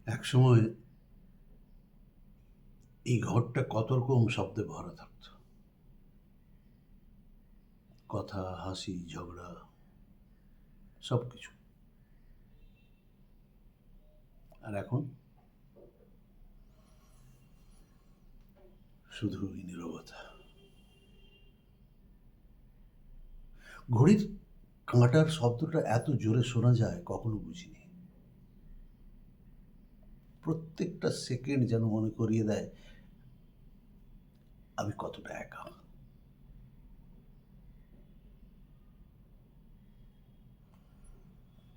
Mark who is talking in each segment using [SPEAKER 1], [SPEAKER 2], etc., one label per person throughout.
[SPEAKER 1] একসময় এই ঘরটা কত রকম শব্দে ভরা থাকতো। কথা, হাসি, ঝগড়া সবকিছু। আর এখন শুধুই নীরবতা। ঘড়ির কাঁটার শব্দটা এত জোরে শোনা যায় কখনো বুঝিনি। প্রত্যেকটা সেকেন্ড যেন মনে করিয়ে দেয় আমি কতটা একা।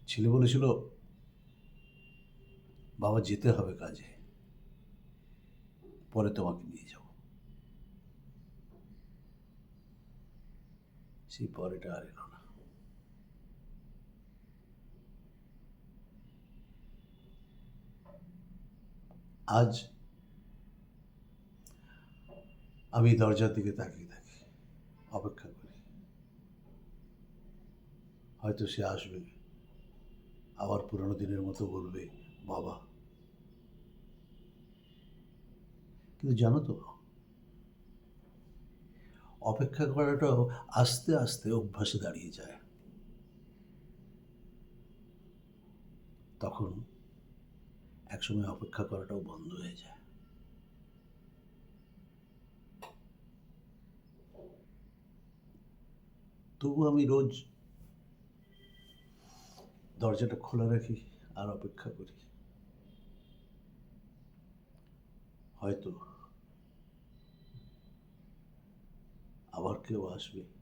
[SPEAKER 1] ছেলে বলেছিল, বাবা যেতে হবে কাজে, পরে তোমাকে নিয়ে যাব। সেই পরেটা আর এলো না। আজ আমি দরজার দিকে তাকিয়ে থাকি, অপেক্ষা করি। হয়তো সে আসবে, আবার পুরনো দিনের মতো বলবে, বাবা। কিন্তু জানো তো, অপেক্ষা করাটাও আস্তে আস্তে অভ্যাসে দাঁড়িয়ে যায়। তখন একসময় অপেক্ষা করাটাও বন্ধ হয়ে যায়। তবু আমি রোজ দরজাটা খোলা রাখি আর অপেক্ষা করি। হয়তো আবার কেউ আসবে।